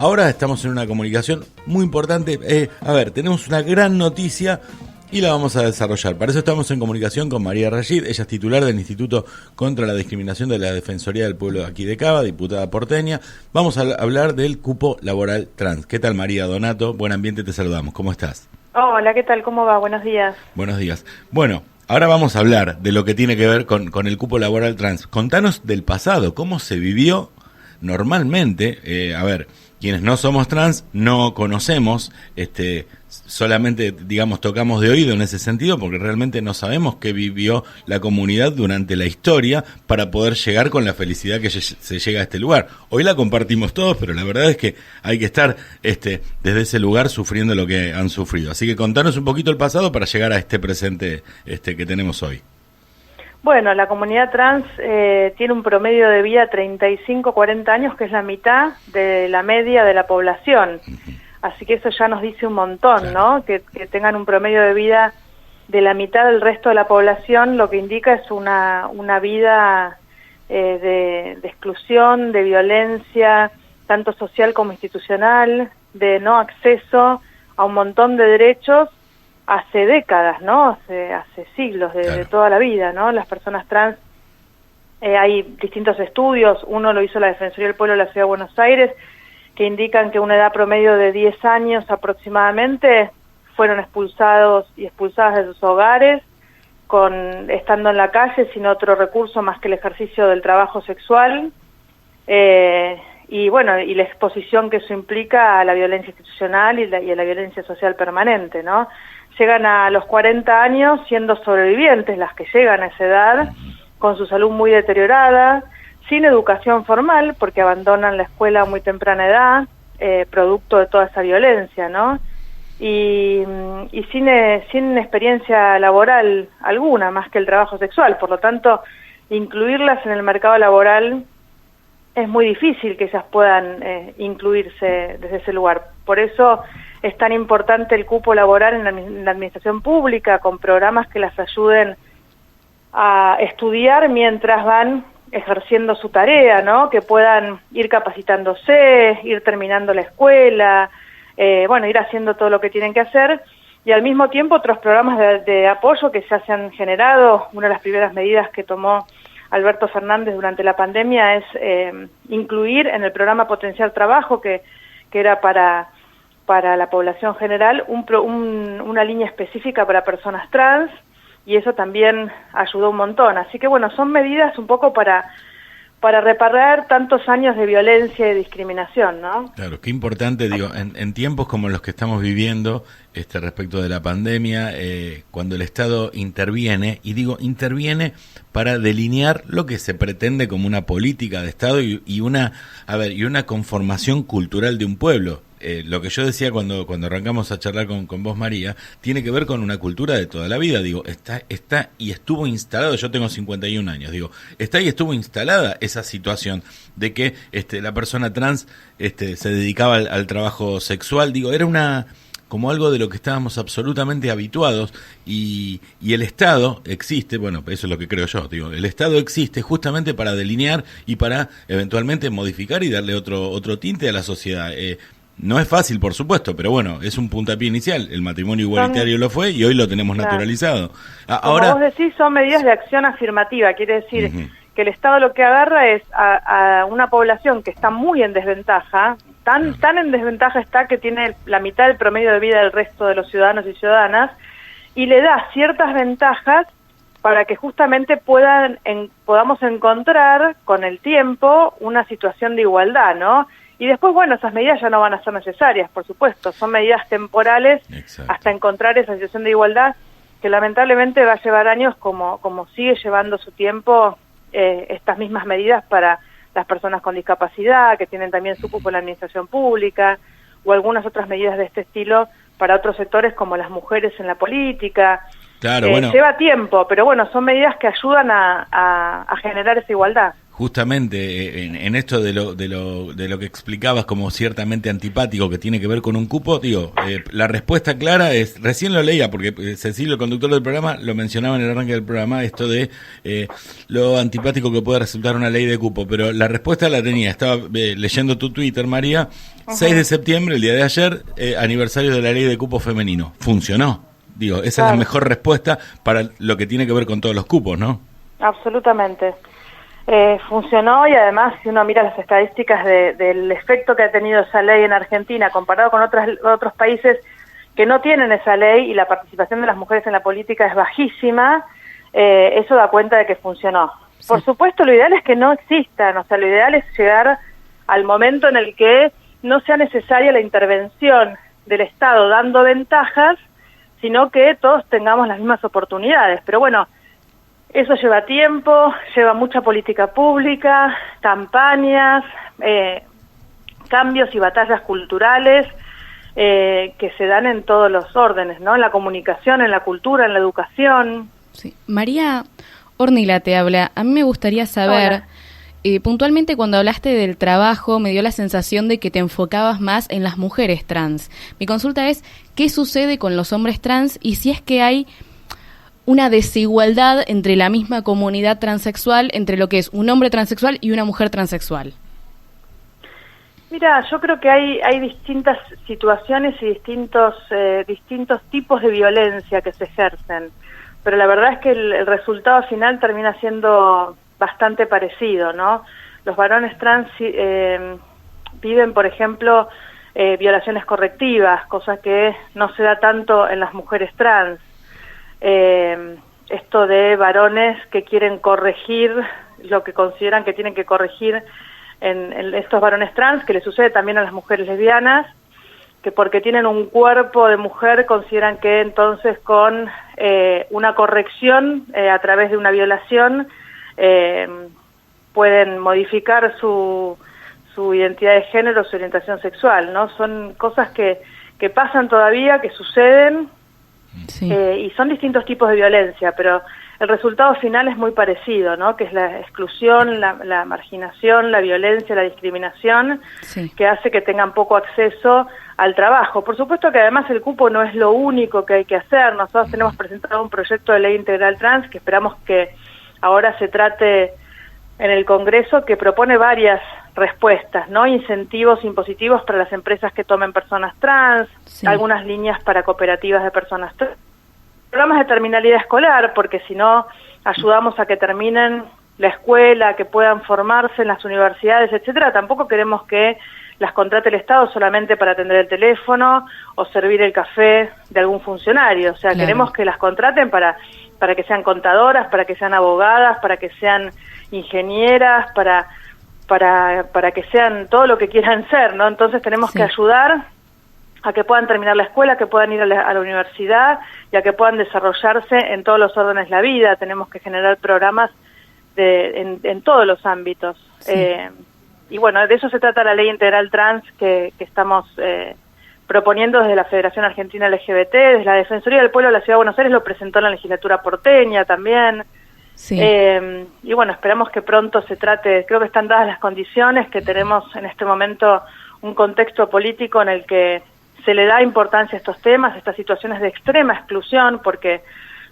ahora estamos en una comunicación muy importante. Tenemos una gran noticia y la vamos a desarrollar. Para eso estamos en comunicación con María Rashid. Ella es titular del Instituto contra la Discriminación de la Defensoría del Pueblo de aquí de Cava, diputada porteña. Vamos a hablar del cupo laboral trans. ¿Qué tal, María? Donato, Buen Ambiente, te saludamos. ¿Cómo estás? Hola, ¿qué tal? ¿Cómo va? Buenos días. Buenos días. Bueno, ahora vamos a hablar de lo que tiene que ver con el cupo laboral trans. Contanos del pasado, cómo se vivió normalmente. Quienes no somos trans no conocemos, solamente, digamos, tocamos de oído en ese sentido, porque realmente no sabemos qué vivió la comunidad durante la historia para poder llegar con la felicidad que se llega a este lugar. Hoy la compartimos todos, pero la verdad es que hay que estar desde ese lugar sufriendo lo que han sufrido. Así que contanos un poquito el pasado para llegar a este presente que tenemos hoy. Bueno, la comunidad trans tiene un promedio de vida 35-40 años, que es la mitad de la media de la población. Así que eso ya nos dice un montón, claro, ¿no? Que tengan un promedio de vida de la mitad del resto de la población, lo que indica es una vida de exclusión, de violencia, tanto social como institucional, de no acceso a un montón de derechos hace décadas, ¿no? Hace siglos, de toda la vida, ¿no? Las personas trans, hay distintos estudios, uno lo hizo la Defensoría del Pueblo de la Ciudad de Buenos Aires, que indican que una edad promedio de 10 años aproximadamente fueron expulsados y expulsadas de sus hogares, estando en la calle sin otro recurso más que el ejercicio del trabajo sexual, y la exposición que eso implica a la violencia institucional y a la violencia social permanente, ¿no? Llegan a los 40 años siendo sobrevivientes las que llegan a esa edad, con su salud muy deteriorada, sin educación formal, porque abandonan la escuela a muy temprana edad, producto de toda esa violencia, ¿no? Y sin experiencia laboral alguna, más que el trabajo sexual. Por lo tanto, incluirlas en el mercado laboral es muy difícil que ellas puedan incluirse desde ese lugar. Por eso es tan importante el cupo laboral en la administración pública, con programas que las ayuden a estudiar mientras van ejerciendo su tarea, ¿no? Que puedan ir capacitándose, ir terminando la escuela, ir haciendo todo lo que tienen que hacer, y al mismo tiempo otros programas de apoyo que ya se han generado. Una de las primeras medidas que tomó Alberto Fernández durante la pandemia es incluir en el programa Potenciar Trabajo, que era para la población general, una línea específica para personas trans, y eso también ayudó un montón. Así que bueno, son medidas un poco para reparar tantos años de violencia y discriminación, ¿no? Claro, qué importante, digo, en tiempos como los que estamos viviendo respecto de la pandemia, cuando el Estado interviene, y digo interviene para delinear lo que se pretende como una política de Estado y una conformación cultural de un pueblo. Lo que yo decía cuando arrancamos a charlar con vos, María, tiene que ver con una cultura de toda la vida. Digo, está y estuvo instalado. Yo tengo 51 años. Digo, está y estuvo instalada esa situación de que la persona trans se dedicaba al trabajo sexual. Digo, era como algo de lo que estábamos absolutamente habituados, y el Estado existe, bueno, eso es lo que creo yo, digo, el Estado existe justamente para delinear y para eventualmente modificar y darle otro tinte a la sociedad. No es fácil, por supuesto, pero bueno, es un puntapié inicial. El matrimonio igualitario lo fue y hoy lo tenemos naturalizado. Ahora, como vos decís, son medidas de acción afirmativa, quiere decir que el Estado lo que agarra es a una población que está muy en desventaja, tan en desventaja está que tiene la mitad del promedio de vida del resto de los ciudadanos y ciudadanas, y le da ciertas ventajas para que justamente podamos encontrar con el tiempo una situación de igualdad, ¿no? Y después, bueno, esas medidas ya no van a ser necesarias, por supuesto, son medidas temporales. Exacto. Hasta encontrar esa situación de igualdad que lamentablemente va a llevar años, como sigue llevando su tiempo estas mismas medidas para las personas con discapacidad, que tienen también su cupo en la administración pública, o algunas otras medidas de este estilo para otros sectores como las mujeres en la política. Claro, bueno. Lleva tiempo, pero bueno, son medidas que ayudan a generar esa igualdad. justamente en esto de lo que explicabas como ciertamente antipático que tiene que ver con un cupo, digo, la respuesta clara es, recién lo leía porque Cecilio, el conductor del programa, lo mencionaba en el arranque del programa, esto de lo antipático que puede resultar una ley de cupo, pero la respuesta la tenía, estaba leyendo tu Twitter, María. 6 de septiembre, el día de ayer, aniversario de la ley de cupo femenino. Funcionó. Digo, esa es la mejor respuesta para lo que tiene que ver con todos los cupos, ¿no? Absolutamente. Funcionó, y además, si uno mira las estadísticas del efecto que ha tenido esa ley en Argentina comparado con otros países que no tienen esa ley y la participación de las mujeres en la política es bajísima, eso da cuenta de que funcionó. Sí. Por supuesto, lo ideal es que no existan, o sea, lo ideal es llegar al momento en el que no sea necesaria la intervención del Estado dando ventajas, sino que todos tengamos las mismas oportunidades. Pero bueno, eso lleva tiempo, lleva mucha política pública, campañas, cambios y batallas culturales que se dan en todos los órdenes, ¿no? En la comunicación, en la cultura, en la educación. Sí. María Ornila te habla. A mí me gustaría saber... puntualmente cuando hablaste del trabajo me dio la sensación de que te enfocabas más en las mujeres trans. Mi consulta es, ¿qué sucede con los hombres trans y si es que hay una desigualdad entre la misma comunidad transexual, entre lo que es un hombre transexual y una mujer transexual? Mira, yo creo que hay distintas situaciones y distintos tipos de violencia que se ejercen, pero la verdad es que el resultado final termina siendo bastante parecido, ¿no? Los varones trans viven, por ejemplo, violaciones correctivas, cosa que no se da tanto en las mujeres trans. Esto de varones que quieren corregir lo que consideran que tienen que corregir en estos varones trans, que le sucede también a las mujeres lesbianas, que porque tienen un cuerpo de mujer consideran que entonces con una corrección a través de una violación pueden modificar su identidad de género, su orientación sexual, ¿no? Son cosas que pasan todavía, que suceden, sí. Y son distintos tipos de violencia, pero el resultado final es muy parecido, ¿no? Que es la exclusión, la marginación, la violencia, la discriminación, sí. Que hace que tengan poco acceso al trabajo. Por supuesto que además el cupo no es lo único que hay que hacer. Nosotros tenemos presentado un proyecto de ley integral trans que esperamos que ahora se trate en el Congreso, que propone varias respuestas, ¿no? Incentivos impositivos para las empresas que tomen personas trans, sí. Algunas líneas para cooperativas de personas trans, programas de terminalidad escolar, porque si no ayudamos a que terminen la escuela, que puedan formarse en las universidades, etcétera, tampoco queremos que las contrate el Estado solamente para atender el teléfono o servir el café de algún funcionario, o sea, claro. Queremos que las contraten para que sean contadoras, para que sean abogadas, para que sean ingenieras, para que sean todo lo que quieran ser, ¿no? Entonces tenemos que ayudar a que puedan terminar la escuela, que puedan ir a la universidad y a que puedan desarrollarse en todos los órdenes de la vida. Tenemos que generar programas en todos los ámbitos. Sí. Y bueno, de eso se trata la Ley Integral Trans que estamos proponiendo desde la Federación Argentina LGBT, desde la Defensoría del Pueblo de la Ciudad de Buenos Aires, lo presentó en la legislatura porteña también. Sí. Y bueno, esperamos que pronto se trate, creo que están dadas las condiciones, que tenemos en este momento un contexto político en el que se le da importancia a estos temas, estas situaciones de extrema exclusión, porque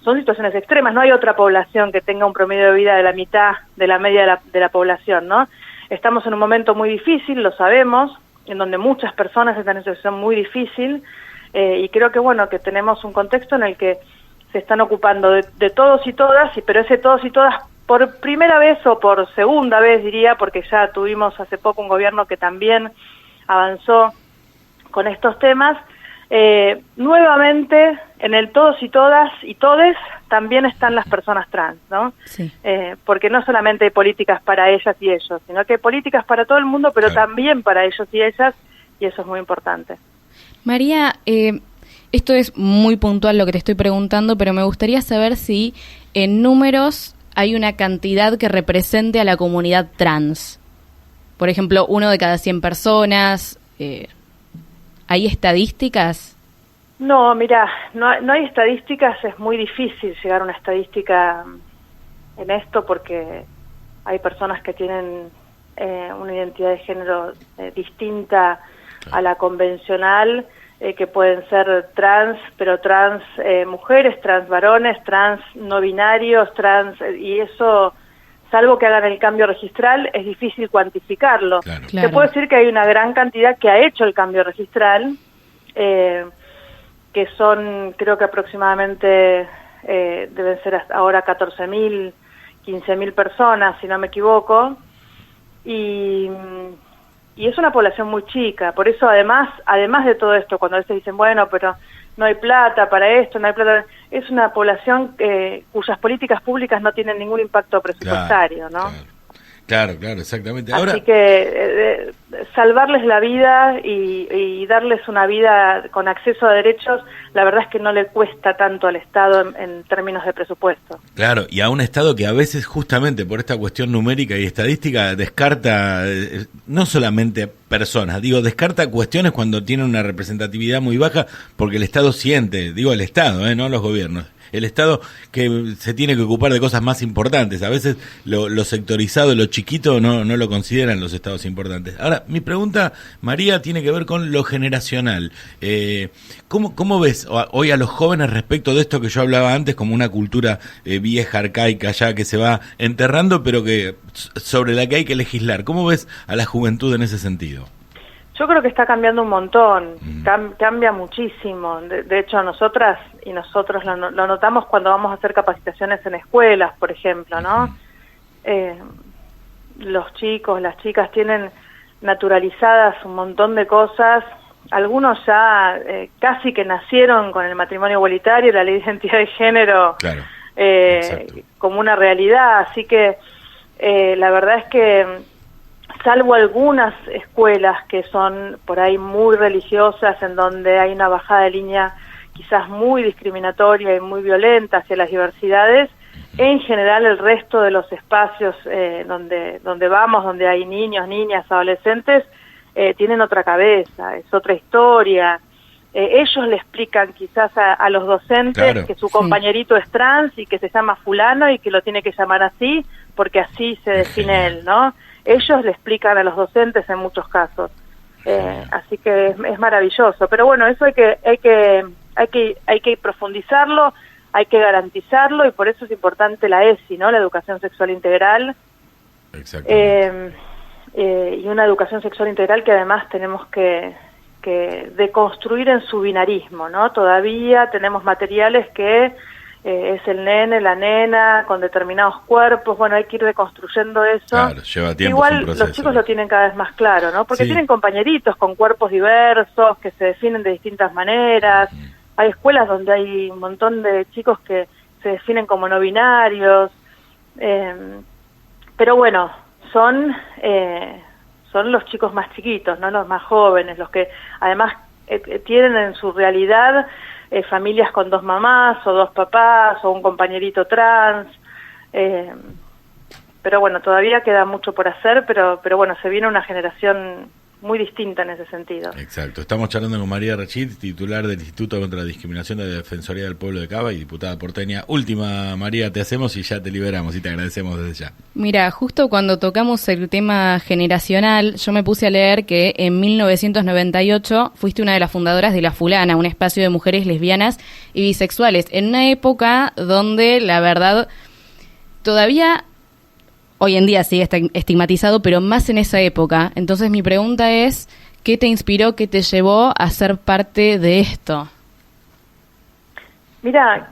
son situaciones extremas, no hay otra población que tenga un promedio de vida de la mitad de la media de la población, ¿no? Estamos en un momento muy difícil, lo sabemos, en donde muchas personas están en una situación muy difícil, y creo que bueno, que tenemos un contexto en el que se están ocupando de todos y todas, pero ese todos y todas por primera vez o por segunda vez diría, porque ya tuvimos hace poco un gobierno que también avanzó con estos temas, nuevamente en el todos y todas y todes también están las personas trans, ¿no? Sí. Porque no solamente hay políticas para ellas y ellos, sino que hay políticas para todo el mundo, pero claro, también para ellos y ellas, y eso es muy importante. María, esto es muy puntual lo que te estoy preguntando, pero me gustaría saber si en números hay una cantidad que represente a la comunidad trans. Por ejemplo, 1 de cada 100 personas. ¿Hay estadísticas? No, mira, no hay estadísticas, es muy difícil llegar a una estadística en esto porque hay personas que tienen una identidad de género distinta a la convencional, que pueden ser trans, pero trans mujeres, trans varones, trans no binarios, trans, y eso, salvo que hagan el cambio registral, es difícil cuantificarlo. Claro. Se puede decir que hay una gran cantidad que ha hecho el cambio registral, que son, creo que aproximadamente deben ser hasta ahora 14.000, 15.000 personas, si no me equivoco, y es una población muy chica. Por eso, además de todo esto, cuando a veces dicen, bueno, pero no hay plata para esto, no hay plata, es una población cuyas políticas públicas no tienen ningún impacto presupuestario, ¿no? Claro, exactamente. Así Ahora, que salvarles la vida y darles una vida con acceso a derechos, la verdad es que no le cuesta tanto al Estado en términos de presupuesto. claro, y a un Estado que a veces justamente por esta cuestión numérica y estadística descarta no solamente personas, descarta cuestiones cuando tiene una representatividad muy baja, porque el Estado siente, el Estado, no los gobiernos, el Estado que se tiene que ocupar de cosas más importantes. A veces lo sectorizado, lo chiquito no lo consideran los estados importantes. Ahora, mi pregunta, María, tiene que ver con lo generacional. ¿Cómo ves hoy a los jóvenes respecto de esto que yo hablaba antes, como una cultura vieja, arcaica, ya que se va enterrando, pero que sobre la que hay que legislar? ¿Cómo ves a la juventud en ese sentido? Yo creo que está cambiando un montón, cambia muchísimo. De hecho, nosotros lo notamos cuando vamos a hacer capacitaciones en escuelas, por ejemplo, ¿no? Los chicos, las chicas tienen naturalizadas un montón de cosas. Algunos ya casi que nacieron con el matrimonio igualitario y la ley de identidad de género, claro, como una realidad. Así que la verdad es que, salvo algunas escuelas que son por ahí muy religiosas, en donde hay una bajada de línea quizás muy discriminatoria y muy violenta hacia las diversidades, en general el resto de los espacios donde vamos, donde hay niños, niñas, adolescentes, tienen otra cabeza, es otra historia. Ellos le explican quizás a los docentes, claro, que su compañerito es trans y que se llama fulano y que lo tiene que llamar así porque así se define él, ¿no? Ellos le explican a los docentes en muchos casos, así que es maravilloso. Pero bueno, eso hay que profundizarlo, hay que garantizarlo, y por eso es importante la ESI, ¿no? La educación sexual integral. Exactamente. Y una educación sexual integral que además tenemos que deconstruir en su binarismo, ¿no? Todavía tenemos materiales que es el nene, la nena, con determinados cuerpos. Bueno, hay que ir reconstruyendo eso. Claro, lleva tiempo. Igual los chicos lo tienen cada vez más claro, ¿no? Porque tienen compañeritos con cuerpos diversos, que se definen de distintas maneras. Hay escuelas donde hay un montón de chicos que se definen como no binarios. Pero bueno, son los chicos más chiquitos, ¿no? Los más jóvenes, los que además tienen en su realidad familias con 2 mamás o 2 papás o un compañerito trans, pero bueno, todavía queda mucho por hacer, pero bueno, se viene una generación muy distinta en ese sentido. Exacto. Estamos charlando con María Rachid, titular del Instituto contra la Discriminación de la Defensoría del Pueblo de Cava y diputada porteña. Última, María, te hacemos y ya te liberamos y te agradecemos desde ya. Mira, justo cuando tocamos el tema generacional, yo me puse a leer que en 1998 fuiste una de las fundadoras de La Fulana, un espacio de mujeres lesbianas y bisexuales, en una época donde la verdad todavía hoy en día sigue estigmatizado, pero más en esa época. Entonces mi pregunta es, ¿qué te inspiró, qué te llevó a ser parte de esto? Mira,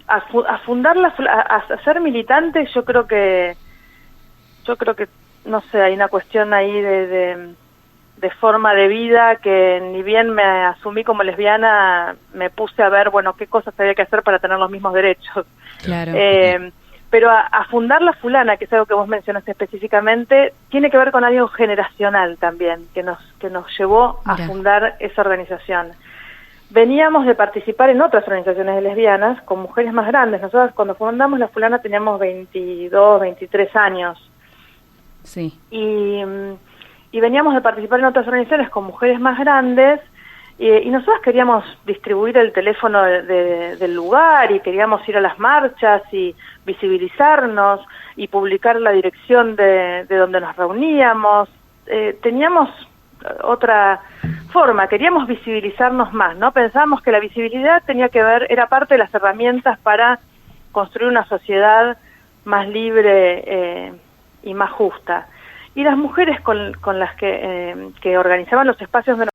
a fundar a ser militante, yo creo que no sé, hay una cuestión ahí de forma de vida que, ni bien me asumí como lesbiana, me puse a ver, bueno, qué cosas había que hacer para tener los mismos derechos. Claro. Pero a fundar La Fulana, que es algo que vos mencionaste específicamente, tiene que ver con algo generacional también, que nos llevó a fundar esa organización. Veníamos de participar en otras organizaciones de lesbianas con mujeres más grandes. Nosotros cuando fundamos La Fulana teníamos 22, 23 años. Sí. Y veníamos de participar en otras organizaciones con mujeres más grandes, y nosotros queríamos distribuir el teléfono del lugar y queríamos ir a las marchas y visibilizarnos y publicar la dirección de donde nos reuníamos. Teníamos otra forma, queríamos visibilizarnos más, ¿no? Pensábamos que la visibilidad tenía que ver, era parte de las herramientas para construir una sociedad más libre y más justa. Y las mujeres con las que organizaban los espacios de